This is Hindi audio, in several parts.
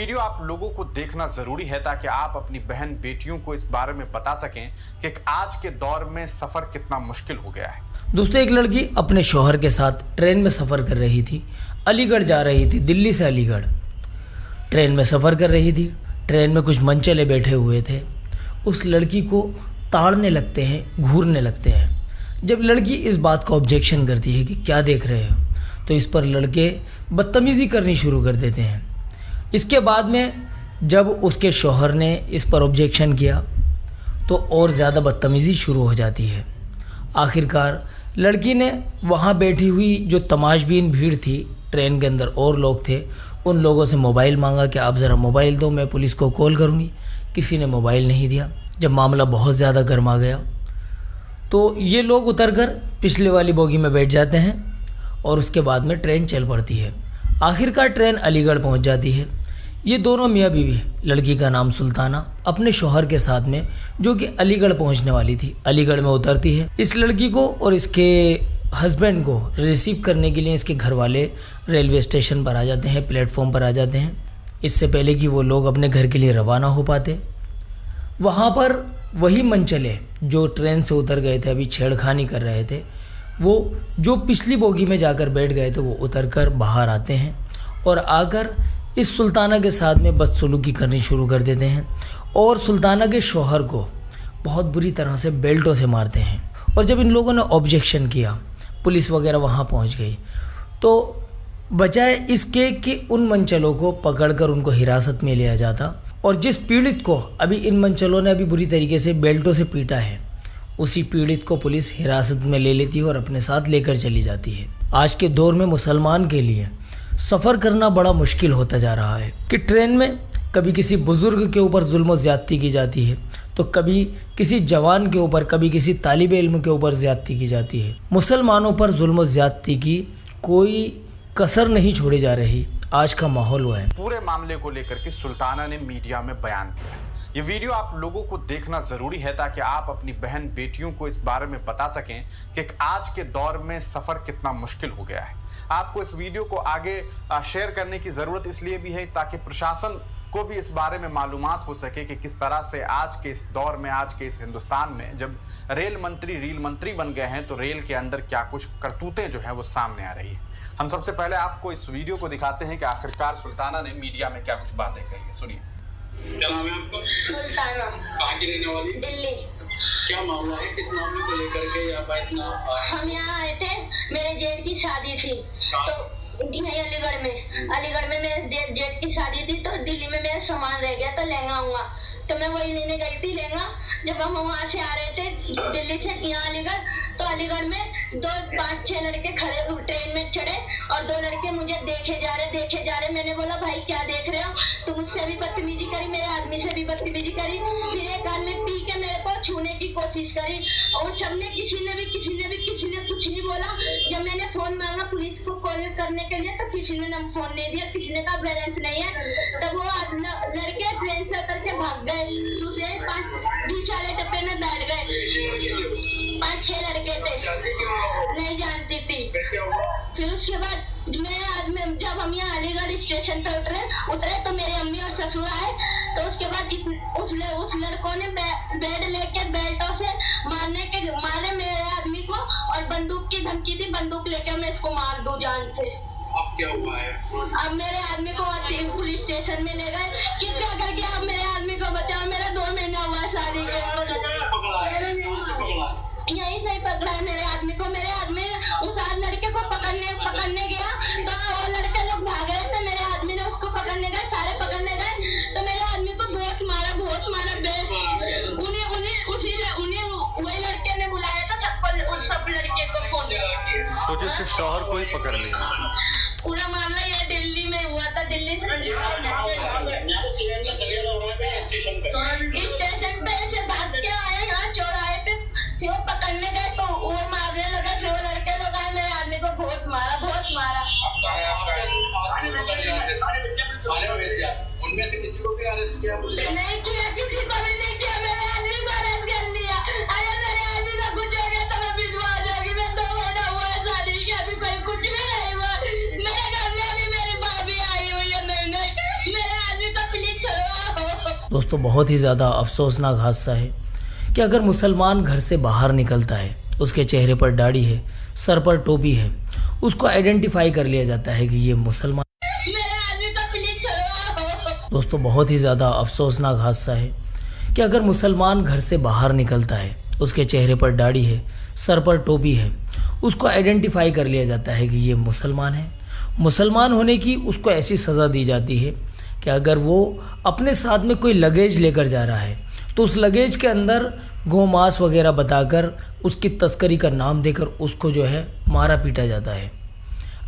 वीडियो आप लोगों को देखना जरूरी है ताकि आप अपनी बहन बेटियों को इस बारे में बता सकें कि आज के दौर में सफर कितना मुश्किल हो गया है। दोस्तों, एक लड़की अपने शौहर के साथ ट्रेन में सफ़र कर रही थी। अलीगढ़ जा रही थी, दिल्ली से अलीगढ़ ट्रेन में सफ़र कर रही थी। ट्रेन में कुछ मनचले बैठे हुए थे। उस लड़की को ताड़ने लगते हैं, घूरने लगते हैं। जब लड़की इस बात का ऑब्जेक्शन करती है कि क्या देख रहे हो, तो इस पर लड़के बदतमीज़ी करनी शुरू कर देते हैं। इसके बाद में जब उसके शौहर ने इस पर ऑब्जेक्शन किया तो और ज़्यादा बदतमीज़ी शुरू हो जाती है। आखिरकार लड़की ने वहाँ बैठी हुई जो तमाशबीन भीड़ थी, ट्रेन के अंदर और लोग थे, उन लोगों से मोबाइल मांगा कि आप ज़रा मोबाइल दो, मैं पुलिस को कॉल करूँगी। किसी ने मोबाइल नहीं दिया। जब मामला बहुत ज़्यादा गर्मा गया तो ये लोग उतरकर पिछले वाली बोगी में बैठ जाते हैं और उसके बाद में ट्रेन चल पड़ती है। आखिरकार ट्रेन अलीगढ़ पहुंच जाती है। ये दोनों मियाँ बीवी, लड़की का नाम सुल्ताना, अपने शौहर के साथ में जो कि अलीगढ़ पहुंचने वाली थी, अलीगढ़ में उतरती है। इस लड़की को और इसके हस्बैंड को रिसीव करने के लिए इसके घर वाले रेलवे स्टेशन पर आ जाते हैं, प्लेटफॉर्म पर आ जाते हैं। इससे पहले कि वो लोग अपने घर के लिए रवाना हो पाते, वहाँ पर वही मनचले जो ट्रेन से उतर गए थे, अभी छेड़खानी कर रहे थे, वो जो पिछली बोगी में जाकर बैठ गए थे, वो उतरकर बाहर आते हैं और आकर इस सुल्ताना के साथ में बदसलूकी करनी शुरू कर देते हैं और सुल्ताना के शौहर को बहुत बुरी तरह से बेल्टों से मारते हैं। और जब इन लोगों ने ऑब्जेक्शन किया, पुलिस वगैरह वहाँ पहुँच गई, तो बजाय इसके कि उन मनचलों को पकड़कर उनको हिरासत में लिया जाता और जिस पीड़ित को अभी इन मनचलों ने अभी बुरी तरीके से बेल्टों से पीटा है, उसी पीड़ित को पुलिस हिरासत में ले लेती है और अपने साथ लेकर चली जाती है। आज के दौर में मुसलमान के लिए सफ़र करना बड़ा मुश्किल होता जा रहा है कि ट्रेन में कभी किसी बुज़ुर्ग के ऊपर जुल्म ज़्यादती की जाती है, तो कभी किसी जवान के ऊपर, कभी किसी तालिब इल्म के ऊपर ज़्यादती की जाती है। मुसलमानों पर जुल्म ज़्यादती की कोई कसर नहीं छोड़ी जा रही। आज का माहौल हुआ है। पूरे मामले को लेकर के सुल्ताना ने मीडिया में बयान दिया है। ये वीडियो आप लोगों को देखना जरूरी है ताकि आप अपनी बहन बेटियों को इस बारे में बता सकें कि आज के दौर में सफर कितना मुश्किल हो गया है। आपको इस वीडियो को आगे शेयर करने की जरूरत इसलिए भी है ताकि प्रशासन को भी इस बारे में मालूमात हो सके कि किस तरह से आज के इस दौर में, आज के इस हिंदुस्तान में जब रेल मंत्री बन गए हैं, तो रेल के अंदर क्या कुछ करतूतें जो है वो सामने आ रही है। हम सबसे पहले आपको इस वीडियो को दिखाते हैं कि आखिरकार सुल्ताना ने मीडिया में क्या कुछ बातें कही है। सुनिए। क्या नाम है आपका? सुल्ताना। कहाँ की रहने वाली? दिल्ली। क्या मामला है, किस मामले को लेकर के यहाँ पर इतना? हम यहाँ आए थे, मेरे जेठ की शादी थी, तो यही अलीगढ़ में मेरे जेठ की शादी थी, तो दिल्ली में मेरा सामान रह गया, तो लहंगा आऊंगा, तो मैं वही लेने गई थी लहंगा। जब हम वहाँ से आ रहे थे दिल्ली से यहाँ अलीगढ़, तो अलीगढ़ में 5-6 लड़के खड़े ट्रेन में चढ़े और 2 लड़के मुझे देखे जा रहे। मैंने बोला भाई क्या देख रहे हो? तो मुझसे भी बदतमीजी करी, मेरे आदमी से भी बदतमीजी करी। फिर एक आदमी पी के मेरे को छूने की कोशिश करी और सबने किसी ने कुछ नहीं बोला। जब मैंने फोन मांगा पुलिस को कॉल करने के लिए, तो किसी ने फोन नहीं दिया, किसी ने कहा बैलेंस नहीं है। तब वो लड़के ट्रेन से उतर के भाग गए, दूसरे 5 वाले डब्बे में बैठ गए। 5-6 लड़के थे, नहीं जानती थी। फिर उसके बाद जब हम यहाँ अलीगढ़ स्टेशन पर उतरे तो मेरे अम्मी और ससुर आए। तो उसके बाद उस लड़कों ने बेड लेके बेल्टों से मारे मेरे आदमी को और बंदूक की धमकी दी, बंदूक लेके मैं इसको मार दूं जान से। अब क्या हुआ है? अब मेरे आदमी को पुलिस स्टेशन में ले गए। कृपया करके आप मेरे आदमी को बचाओ, मेरा 2 महीना हुआ शादी के। यही नहीं पकड़ा है मेरे आदमी को। मेरे आदमी उस लड़के को पकड़ने गया, तो वो लड़के लोग भाग रहे थे, मेरे आदमी ने उसको पकड़ने गए, सारे पकड़ने गए, तो मेरे आदमी को बहुत मारा। वही लड़के ने बुलाया था सब लड़के को फोन। सोचे से शौहर को ही पकड़ लिया। पूरा मामला ये दिल्ली में हुआ था, दिल्ली से स्टेशन पे से भाग के आए यहाँ चौराहे पे। फिर वो पकड़ने गए तो वो मारने लगा। फिर वो लड़के लोग आए, मेरे आदमी को बहुत मारा। उनमें से किसी को भी अरेस्ट किया? नहीं किया, किसी को भी नहीं किया, मेरे आदमी को अरेस्ट कर लिया। अरे मेरे आदमी का कुछ हो गया तो मैं भिजवा जाऊंगी। मैं 2 महीना हुआ शादी के, अभी कोई कुछ भी नहीं हुआ। मेरे घर में अभी मेरी भाभी आई हुई है। नहीं मेरे आदमी प्लीज छोड़ो। दोस्तों बहुत ही ज़्यादा अफसोसनाक हादसा है कि अगर मुसलमान घर से बाहर निकलता है, उसके चेहरे पर दाढ़ी है, सर पर टोपी है, उसको आइडेंटिफाई कर लिया जाता है कि ये मुसलमान। मेरे आदमी को प्लीज छोड़ो। दोस्तों बहुत ही ज़्यादा अफसोसनाक हादसा है कि अगर मुसलमान घर से बाहर निकलता है, उसके चेहरे पर दाढ़ी है, सर पर टोपी है, उसको आइडेंटिफाई कर लिया जाता है कि ये मुसलमान है। मुसलमान होने की उसको ऐसी सज़ा दी जाती है कि अगर वो अपने साथ में कोई लगेज लेकर जा रहा है तो उस लगेज के अंदर गोमांस वगैरह बताकर उसकी तस्करी का नाम देकर उसको जो है मारा पीटा जाता है।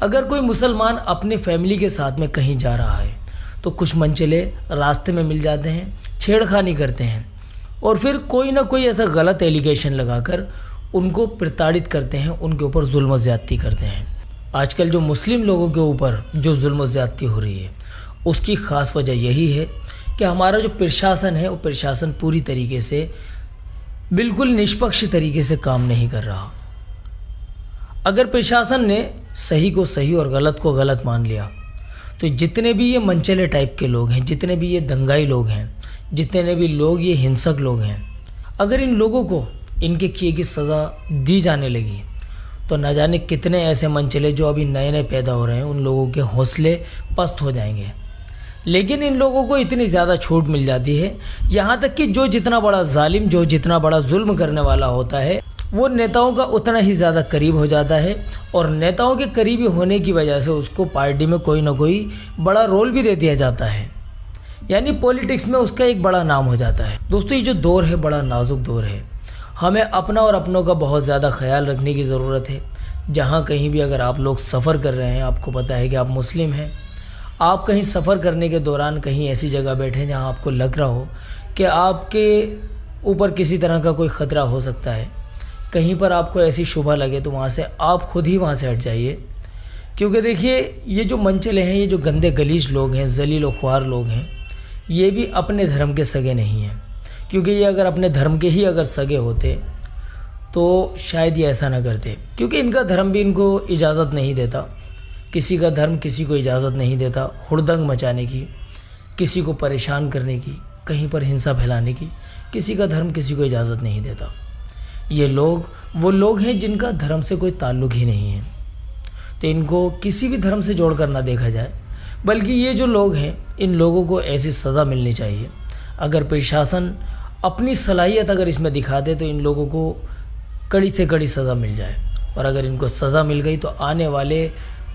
अगर कोई मुसलमान अपने फैमिली के साथ में कहीं जा रहा है तो कुछ मनचले रास्ते में मिल जाते हैं, छेड़खानी करते हैं और फिर कोई ना कोई ऐसा गलत एलिगेशन लगाकर उनको प्रताड़ित करते हैं, उनके ऊपर जुल्म ज़्यादती करते हैं। आजकल जो मुस्लिम लोगों के ऊपर जो जुल्म ज़्यादती हो रही है उसकी ख़ास वजह यही है कि हमारा जो प्रशासन है वो प्रशासन पूरी तरीके से बिल्कुल निष्पक्ष तरीके से काम नहीं कर रहा। अगर प्रशासन ने सही को सही और गलत को गलत मान लिया तो जितने भी ये मनचले टाइप के लोग हैं, जितने भी ये दंगाई लोग हैं, जितने भी लोग ये हिंसक लोग हैं, अगर इन लोगों को इनके किए की सज़ा दी जाने लगी तो न जाने कितने ऐसे मनचले जो अभी नए नए पैदा हो रहे हैं उन लोगों के हौसले पस्त हो जाएंगे। लेकिन इन लोगों को इतनी ज़्यादा छूट मिल जाती है, यहाँ तक कि जो जितना बड़ा जालिम, जो जितना बड़ा जुल्म करने वाला होता है वो नेताओं का उतना ही ज़्यादा करीब हो जाता है और नेताओं के करीबी होने की वजह से उसको पार्टी में कोई ना कोई बड़ा रोल भी दे दिया जाता है, यानी पॉलिटिक्स में उसका एक बड़ा नाम हो जाता है। दोस्तों ये जो दौर है बड़ा नाजुक दौर है, हमें अपना और अपनों का बहुत ज़्यादा ख्याल रखने की ज़रूरत है। जहाँ कहीं भी अगर आप लोग सफ़र कर रहे हैं, आपको पता है कि आप मुस्लिम हैं, आप कहीं सफ़र करने के दौरान कहीं ऐसी जगह बैठें जहाँ आपको लग रहा हो कि आपके ऊपर किसी तरह का कोई ख़तरा हो सकता है, कहीं पर आपको ऐसी शुबह लगे तो वहाँ से आप खुद ही वहाँ से हट जाइए। क्योंकि देखिए ये जो मनचले हैं, ये जो गंदे गलीज लोग हैं, जलील और ख्वार लोग हैं, ये भी अपने धर्म के सगे नहीं हैं। क्योंकि ये अगर अपने धर्म के ही अगर सगे होते तो शायद ये ऐसा ना करते, क्योंकि इनका धर्म भी इनको इजाज़त नहीं देता। किसी का धर्म किसी को इजाज़त नहीं देता हुड़दंग मचाने की, किसी को परेशान करने की, कहीं पर हिंसा फैलाने की। किसी का धर्म किसी को इजाज़त नहीं देता। ये लोग वो लोग हैं जिनका धर्म से कोई ताल्लुक़ ही नहीं है, तो इनको किसी भी धर्म से जोड़ कर ना देखा जाए। बल्कि ये जो लोग हैं इन लोगों को ऐसी सज़ा मिलनी चाहिए। अगर प्रशासन अपनी सलाहियत अगर इसमें दिखा दे तो इन लोगों को कड़ी से कड़ी सज़ा मिल जाए, और अगर इनको सज़ा मिल गई तो आने वाले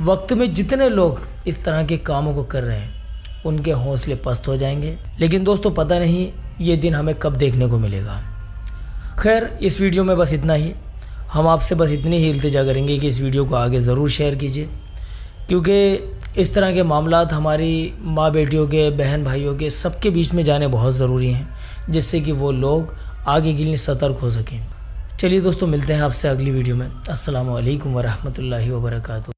वक्त में जितने लोग इस तरह के कामों को कर रहे हैं उनके हौसले पस्त हो जाएंगे। लेकिन दोस्तों पता नहीं ये दिन हमें कब देखने को मिलेगा। खैर इस वीडियो में बस इतना ही। हम आपसे बस इतनी ही इल्तिजा करेंगे कि इस वीडियो को आगे ज़रूर शेयर कीजिए, क्योंकि इस तरह के मामलात हमारी माँ बेटियों के, बहन भाइयों के, सबके बीच में जाने बहुत ज़रूरी हैं, जिससे कि वो लोग आगे के लिए सतर्क हो सकें। चलिए दोस्तों मिलते हैं आपसे अगली वीडियो में। अस्सलामु अलैकुम वरहमतुल्लाहि वबरकातुहू।